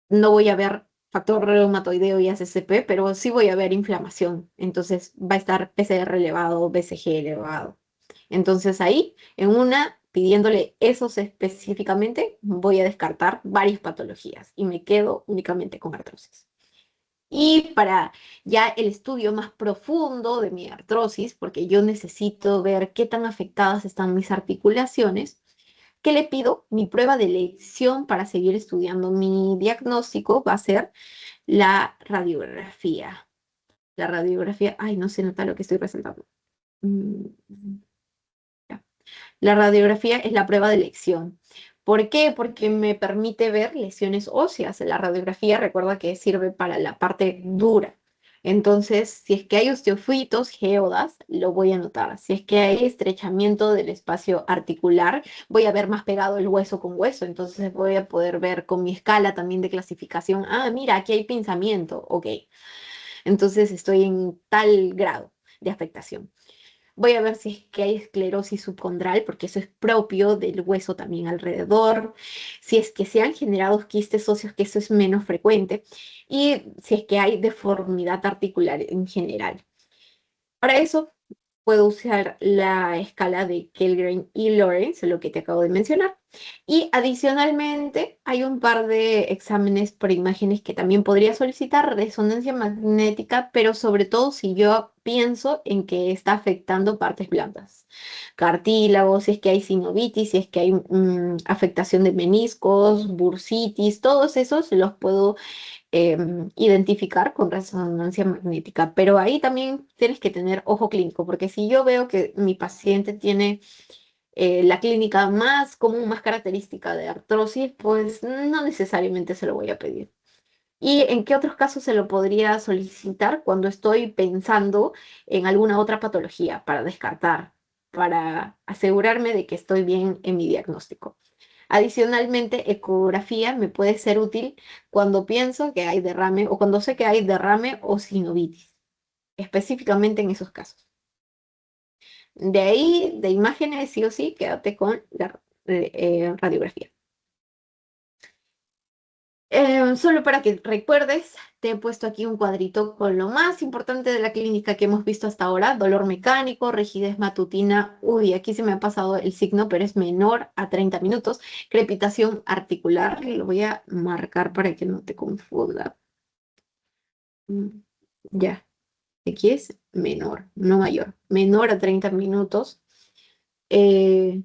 S1: no voy a ver factor reumatoideo y ACCP, pero sí voy a ver inflamación. Entonces va a estar PCR elevado, BCG elevado. Entonces ahí, en una, pidiéndole esos específicamente, voy a descartar varias patologías y me quedo únicamente con artrosis. Y para ya el estudio más profundo de mi artrosis, porque yo necesito ver qué tan afectadas están mis articulaciones, ¿qué le pido? Mi prueba de elección para seguir estudiando mi diagnóstico va a ser la radiografía. La radiografía, ay, no se nota lo que estoy presentando. Mm, ya. La radiografía es la prueba de elección. ¿Por qué? Porque me permite ver lesiones óseas. La radiografía recuerda que sirve para la parte dura. Entonces, si es que hay osteofitos, geodas, lo voy a notar. Si es que hay estrechamiento del espacio articular, voy a ver más pegado el hueso con hueso. Entonces voy a poder ver con mi escala también de clasificación. Ah, mira, aquí hay pinzamiento. Ok. Entonces estoy en tal grado de afectación. Voy a ver si es que hay esclerosis subcondral, porque eso es propio del hueso también alrededor. Si es que se han generado quistes óseos, que eso es menos frecuente. Y si es que hay deformidad articular en general. Para eso puedo usar la escala de Kellgren y Lawrence, lo que te acabo de mencionar. Y adicionalmente hay un par de exámenes por imágenes que también podría solicitar, resonancia magnética, pero sobre todo si yo pienso en que está afectando partes blandas, cartílagos, si es que hay sinovitis, si es que hay afectación de meniscos, bursitis, todos esos los puedo identificar con resonancia magnética. Pero ahí también tienes que tener ojo clínico, porque si yo veo que mi paciente tiene la clínica más común, más característica de artrosis, pues no necesariamente se lo voy a pedir. ¿Y en qué otros casos se lo podría solicitar cuando estoy pensando en alguna otra patología para descartar, para asegurarme de que estoy bien en mi diagnóstico? Adicionalmente, ecografía me puede ser útil cuando pienso que hay derrame o cuando sé que hay derrame o sinovitis, específicamente en esos casos. De ahí, de imágenes, sí o sí, quédate con la radiografía. Solo para que recuerdes, te he puesto aquí un cuadrito con lo más importante de la clínica que hemos visto hasta ahora: dolor mecánico, rigidez matutina. Uy, aquí se me ha pasado el signo, pero es menor a 30 minutos. Crepitación articular, lo voy a marcar para que no te confunda. Mm, Ya, aquí es menor, no mayor. Menor a 30 minutos. Eh,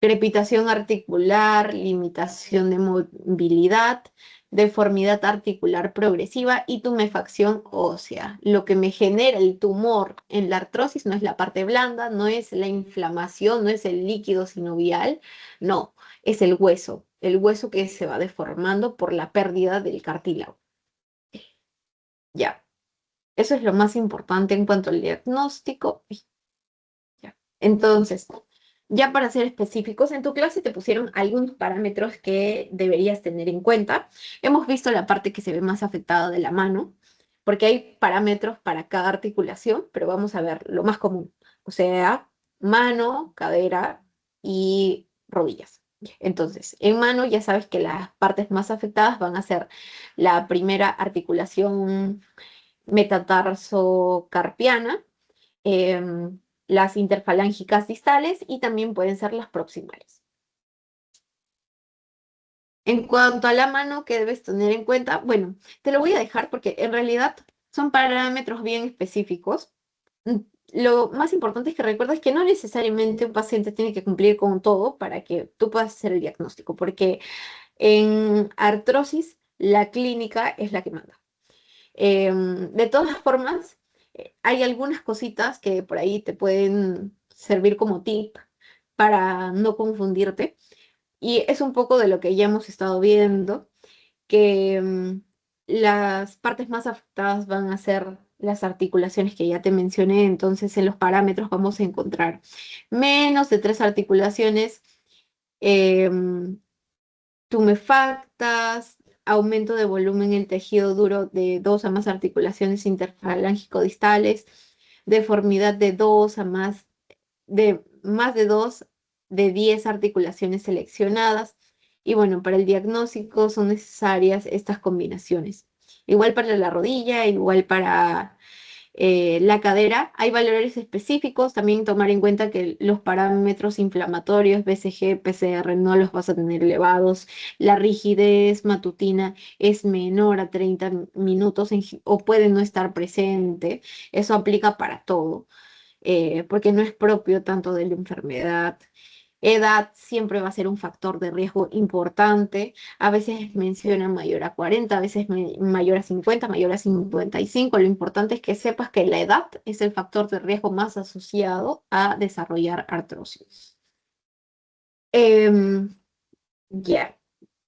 S1: Crepitación articular, limitación de movilidad, deformidad articular progresiva y tumefacción ósea. Lo que me genera el tumor en la artrosis no es la parte blanda, no es la inflamación, no es el líquido sinovial, no, es el hueso que se va deformando por la pérdida del cartílago. Ya, eso es lo más importante en cuanto al diagnóstico. Ya. Entonces, ya para ser específicos, en tu clase te pusieron algunos parámetros que deberías tener en cuenta. Hemos visto la parte que se ve más afectada de la mano, porque hay parámetros para cada articulación, pero vamos a ver lo más común, o sea, mano, cadera y rodillas. Entonces, en mano ya sabes que las partes más afectadas van a ser la primera articulación metatarsocarpiana, las interfalángicas distales y también pueden ser las proximales. En cuanto a la mano, ¿qué debes tener en cuenta? Bueno, te lo voy a dejar porque en realidad son parámetros bien específicos. Mm, Lo más importante es que recuerdes que no necesariamente un paciente tiene que cumplir con todo para que tú puedas hacer el diagnóstico, porque en artrosis la clínica es la que manda. De todas formas, hay algunas cositas que por ahí te pueden servir como tip para no confundirte. Y es un poco de lo que ya hemos estado viendo, que las partes más afectadas van a ser las articulaciones que ya te mencioné. Entonces, en los parámetros vamos a encontrar menos de 3 articulaciones, em, tumefactas, aumento de volumen en el tejido duro de 2 a más articulaciones interfalángico-distales, deformidad de más de 2 de 10 articulaciones seleccionadas. Y bueno, para el diagnóstico son necesarias estas combinaciones. Igual para la rodilla, igual para la cadera. Hay valores específicos, también tomar en cuenta que los parámetros inflamatorios, BCG, PCR, no los vas a tener elevados. La rigidez matutina es menor a 30 minutos o puede no estar presente. Eso aplica para todo, porque no es propio tanto de la enfermedad. Edad siempre va a ser un factor de riesgo importante. A veces mencionan mayor a 40, a veces mayor a 50, mayor a 55. Lo importante es que sepas que la edad es el factor de riesgo más asociado a desarrollar artrosis. Em, ya.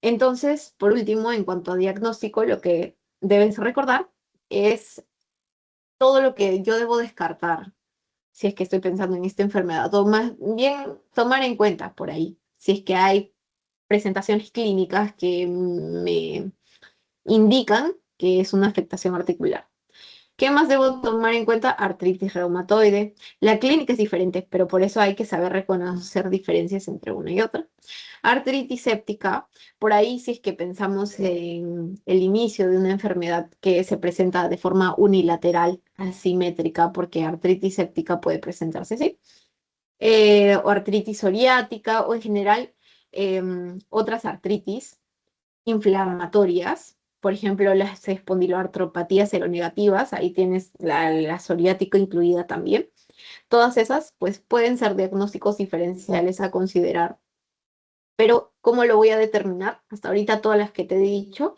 S1: Entonces, por último, en cuanto a diagnóstico, lo que debes recordar es todo lo que yo debo descartar si es que estoy pensando en esta enfermedad, o más bien tomar en cuenta por ahí, si es que hay presentaciones clínicas que me indican que es una afectación articular. ¿Qué más debo tomar en cuenta? Artritis reumatoide. La clínica es diferente, pero por eso hay que saber reconocer diferencias entre una y otra. Artritis séptica, por ahí si es que pensamos en el inicio de una enfermedad que se presenta de forma unilateral, asimétrica, porque artritis séptica puede presentarse así, o artritis psoriática, o en general otras artritis inflamatorias, por ejemplo, las espondiloartropatías seronegativas, ahí tienes la psoriática incluida también. Todas esas, pues, pueden ser diagnósticos diferenciales a considerar. Pero, ¿cómo lo voy a determinar? Hasta ahorita todas las que te he dicho,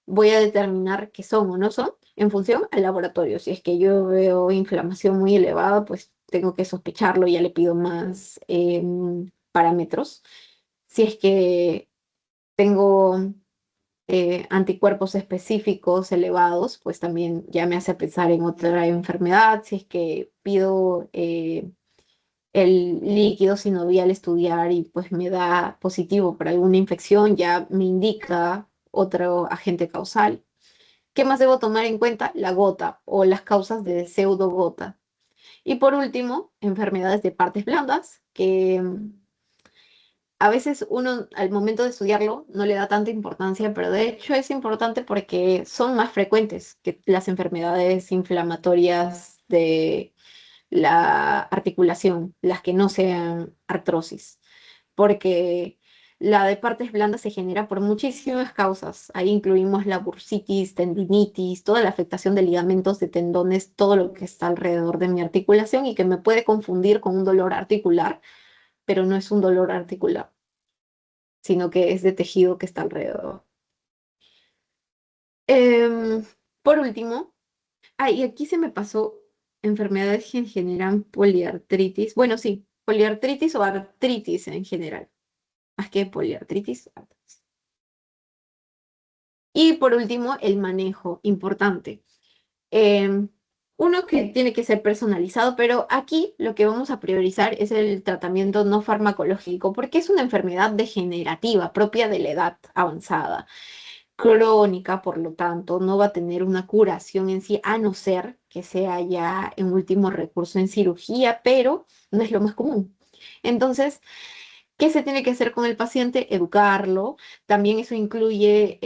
S1: voy a determinar qué son o no son en función al laboratorio. Si es que yo veo inflamación muy elevada, pues tengo que sospecharlo, ya le pido más parámetros. Si es que tengo anticuerpos específicos elevados, pues también ya me hace pensar en otra enfermedad. Si es que pido el líquido sinovial estudiar y pues me da positivo para alguna infección, ya me indica otro agente causal. ¿Qué más debo tomar en cuenta? La gota o las causas de pseudogota. Y por último, enfermedades de partes blandas, que a veces uno al momento de estudiarlo no le da tanta importancia, pero de hecho es importante porque son más frecuentes que las enfermedades inflamatorias de la articulación, las que no sean artrosis, porque la de partes blandas se genera por muchísimas causas. Ahí incluimos la bursitis, tendinitis, toda la afectación de ligamentos, de tendones, todo lo que está alrededor de mi articulación y que me puede confundir con un dolor articular, pero no es un dolor articular, sino que es de tejido que está alrededor. Em, por último, y aquí se me pasó enfermedades que generan poliartritis. Bueno, sí, poliartritis o artritis en general, más que poliartritis. Artritis. Y por último, el manejo, importante. Em, Uno que tiene que ser personalizado, pero aquí lo que vamos a priorizar es el tratamiento no farmacológico, porque es una enfermedad degenerativa propia de la edad avanzada, crónica, por lo tanto, no va a tener una curación en sí, a no ser que sea ya en último recurso en cirugía, pero no es lo más común. Entonces, ¿qué se tiene que hacer con el paciente? Educarlo. También eso incluye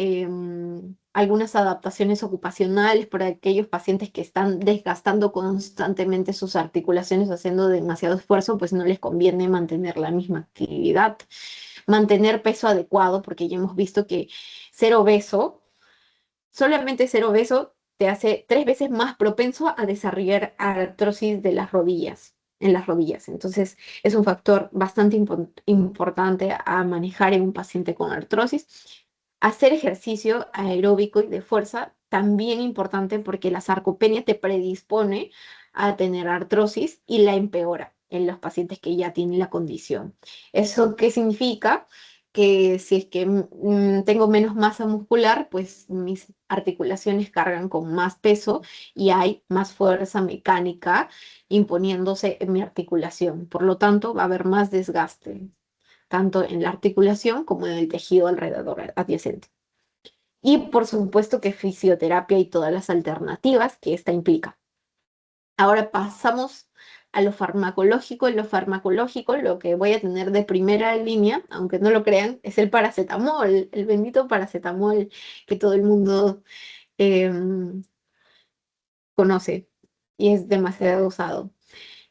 S1: algunas adaptaciones ocupacionales para aquellos pacientes que están desgastando constantemente sus articulaciones, haciendo demasiado esfuerzo, pues no les conviene mantener la misma actividad. Mantener peso adecuado, porque ya hemos visto que ser obeso, solamente ser obeso te hace 3 veces más propenso a desarrollar artrosis de las rodillas, en las rodillas. Entonces, es un factor bastante importante a manejar en un paciente con artrosis. Hacer ejercicio aeróbico y de fuerza, también importante porque la sarcopenia te predispone a tener artrosis y la empeora en los pacientes que ya tienen la condición. ¿Eso qué significa? Que si es que tengo menos masa muscular, pues mis articulaciones cargan con más peso y hay más fuerza mecánica imponiéndose en mi articulación. Por lo tanto, va a haber más desgaste, tanto en la articulación como en el tejido alrededor adyacente. Y por supuesto que fisioterapia y todas las alternativas que esta implica. Ahora pasamos a lo farmacológico. En lo farmacológico, lo que voy a tener de primera línea, aunque no lo crean, es el paracetamol, el bendito paracetamol que todo el mundo em, conoce y es demasiado usado.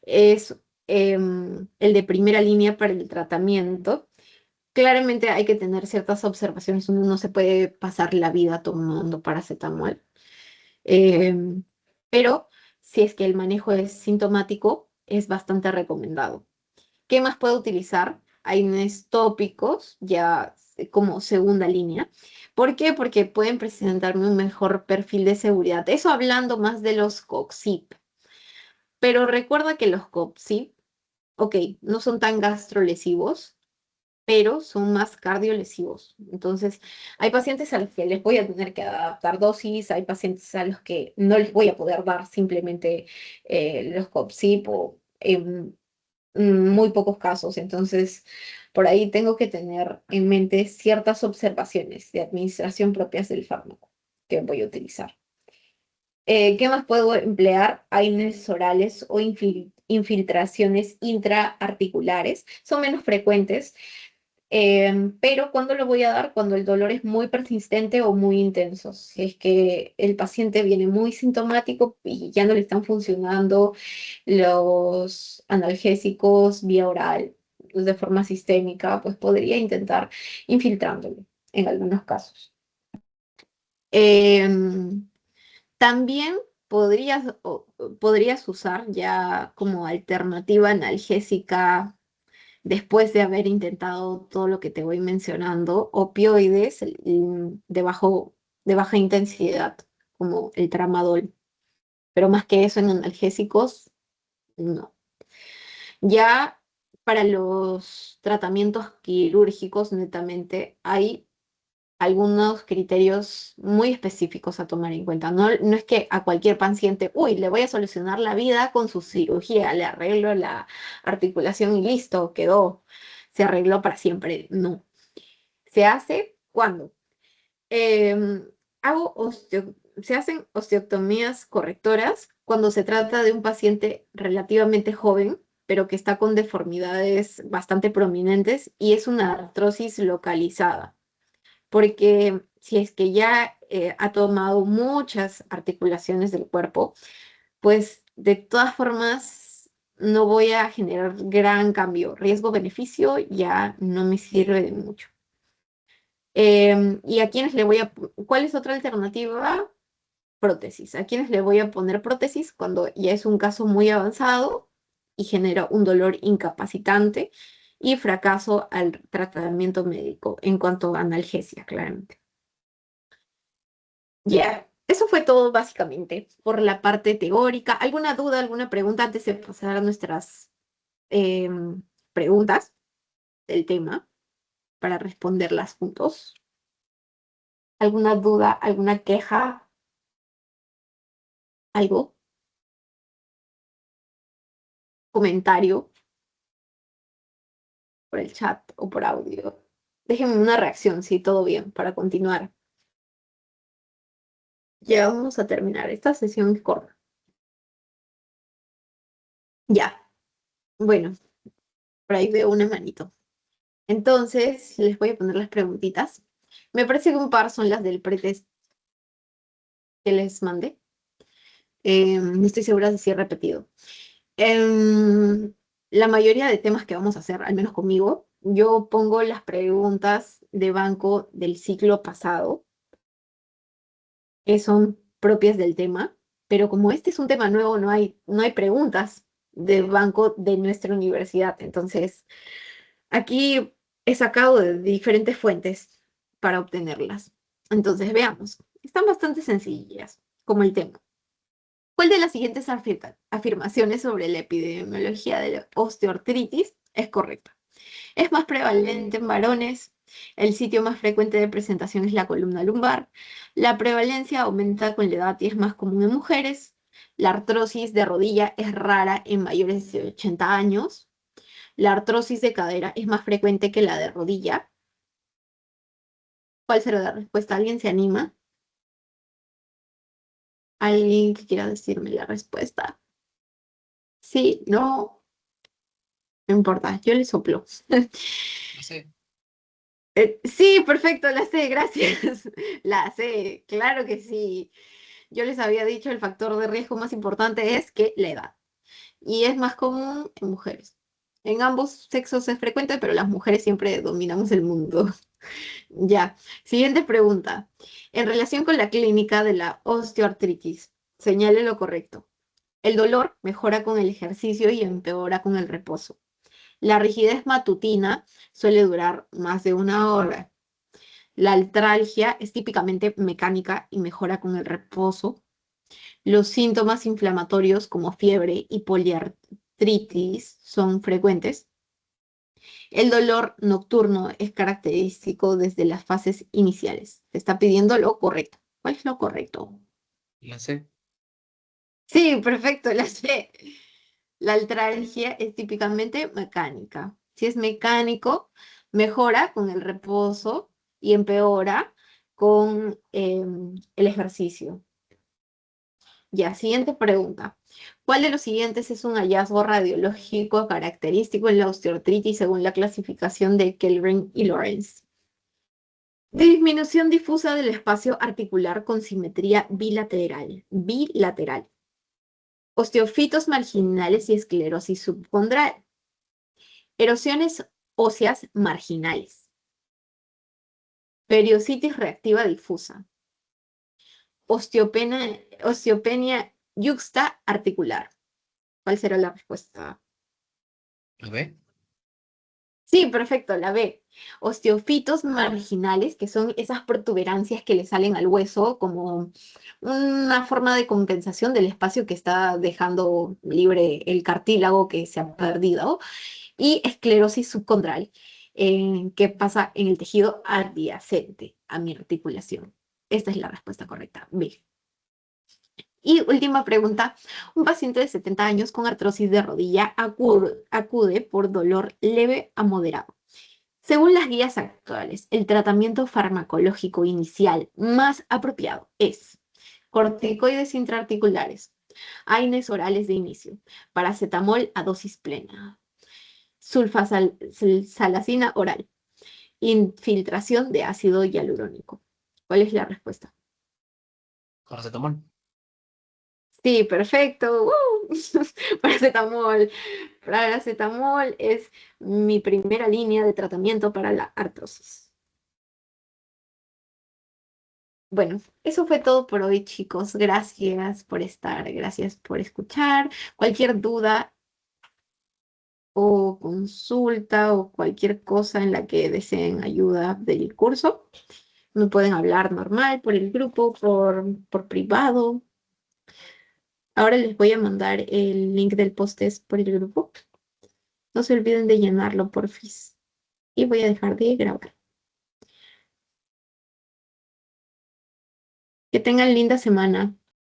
S1: Es el de primera línea para el tratamiento. Claramente hay que tener ciertas observaciones. Uno no se puede pasar la vida tomando paracetamol. Em, pero si es que el manejo es sintomático, es bastante recomendado. ¿Qué más puedo utilizar? Hay tópicos ya como segunda línea. ¿Por qué? Porque pueden presentarme un mejor perfil de seguridad. Eso hablando más de los COXIP. Pero recuerda que los COXIP, ok, no son tan gastrolesivos, pero son más cardiolesivos. Entonces, hay pacientes a los que les voy a tener que adaptar dosis, hay pacientes a los que no les voy a poder dar simplemente los COPSIP o en muy pocos casos. Entonces, por ahí tengo que tener en mente ciertas observaciones de administración propias del fármaco que voy a utilizar. ¿Qué más puedo emplear? AINES orales o infiltraciones intraarticulares. Son menos frecuentes, pero ¿cuándo lo voy a dar? Cuando el dolor es muy persistente o muy intenso. Si es que el paciente viene muy sintomático y ya no le están funcionando los analgésicos vía oral, de forma sistémica, pues podría intentar infiltrándolo en algunos casos. Em, También podrías usar ya como alternativa analgésica después de haber intentado todo lo que te voy mencionando, opioides de baja intensidad, como el tramadol, pero más que eso en analgésicos, no. Ya para los tratamientos quirúrgicos, netamente, hay algunos criterios muy específicos a tomar en cuenta. No, no es que a cualquier paciente, uy, le voy a solucionar la vida con su cirugía, le arreglo la articulación y listo, quedó, se arregló para siempre. No. Se hace cuando em, se hacen osteotomías correctoras cuando se trata de un paciente relativamente joven, pero que está con deformidades bastante prominentes y es una artrosis localizada porque si es que ya ha tomado muchas articulaciones del cuerpo, pues de todas formas no voy a generar gran cambio. Riesgo-beneficio ya no me sirve de mucho. ¿Y a quiénes le voy a... ¿Cuál es otra alternativa? Prótesis. ¿A quiénes le voy a poner prótesis cuando ya es un caso muy avanzado y genera un dolor incapacitante y fracaso al tratamiento médico en cuanto a analgesia, claramente? Ya, eso fue todo básicamente por la parte teórica. ¿Alguna duda, alguna pregunta antes de pasar a nuestras preguntas del tema para responderlas juntos? ¿Alguna duda, alguna queja, algo, comentario por el chat o por audio? Déjenme una reacción, si todo bien, para continuar. Ya vamos a terminar esta sesión corta. Ya, bueno, por ahí veo una manito. Entonces, les voy a poner las preguntitas. Me parece que un par son las del pretest que les mandé. No estoy segura de si he repetido. La mayoría de temas que vamos a hacer, al menos conmigo, yo pongo las preguntas de banco del ciclo pasado, que son propias del tema, pero como este es un tema nuevo, no hay preguntas de banco de nuestra universidad. Entonces, aquí he sacado de diferentes fuentes para obtenerlas. Entonces, veamos. Están bastante sencillas, como el tema. ¿Cuál de las siguientes afirmaciones sobre la epidemiología de la osteoartritis es correcta? Es más prevalente en varones. El sitio más frecuente de presentación es la columna lumbar. La prevalencia aumenta con la edad y es más común en mujeres. La artrosis de rodilla es rara en mayores de 80 años. La artrosis de cadera es más frecuente que la de rodilla. ¿Cuál será la respuesta? ¿Alguien se anima? ¿Alguien que quiera decirme la respuesta? Sí, no, no importa, yo le soplo.
S2: No sé.
S1: Sí, perfecto, la sé, gracias. La sé, claro que sí. Yo les había dicho el factor de riesgo más importante es que la edad. Y es más común en mujeres. En ambos sexos es frecuente, pero las mujeres siempre dominamos el mundo. Ya. Siguiente pregunta. En relación con la clínica de la osteoartritis, señale lo correcto. El dolor mejora con el ejercicio y empeora con el reposo. La rigidez matutina suele durar más de una hora. La artralgia es típicamente mecánica y mejora con el reposo. Los síntomas inflamatorios como fiebre y poliartritis son frecuentes. El dolor nocturno es característico desde las fases iniciales. Te está pidiendo lo correcto. ¿Cuál es lo correcto?
S2: La sé.
S1: Sí, perfecto, la sé. La artralgia es típicamente mecánica. Si es mecánico, mejora con el reposo y empeora con el ejercicio. Ya, siguiente pregunta. ¿Cuál de los siguientes es un hallazgo radiológico característico en la osteoartritis según la clasificación de Kellgren y Lawrence? Disminución difusa del espacio articular con simetría bilateral. Bilateral. Osteofitos marginales y esclerosis subcondral. Erosiones óseas marginales. Periositis reactiva difusa. Osteopenia yuxta articular. ¿Cuál será la respuesta?
S2: ¿Lo ve?
S1: Sí, perfecto, la B. Osteofitos marginales, que son esas protuberancias que le salen al hueso como una forma de compensación del espacio que está dejando libre el cartílago que se ha perdido. Y esclerosis subcondral, que pasa en el tejido adyacente a mi articulación. Esta es la respuesta correcta, B. Y última pregunta. Un paciente de 70 años con artrosis de rodilla acude por dolor leve a moderado. Según las guías actuales, el tratamiento farmacológico inicial más apropiado es corticoides intraarticulares, AINES orales de inicio, paracetamol a dosis plena, sulfasalacina oral, infiltración de ácido hialurónico. ¿Cuál es la respuesta?
S2: Paracetamol.
S1: Sí, perfecto. Paracetamol. Paracetamol es mi primera línea de tratamiento para la artrosis. Bueno, eso fue todo por hoy, chicos. Gracias por estar, gracias por escuchar. Cualquier duda o consulta o cualquier cosa en la que deseen ayuda del curso, me pueden hablar normal por el grupo, por privado. Ahora les voy a mandar el link del post-test por el grupo. No se olviden de llenarlo, porfis. Y voy a dejar de grabar. Que tengan linda semana.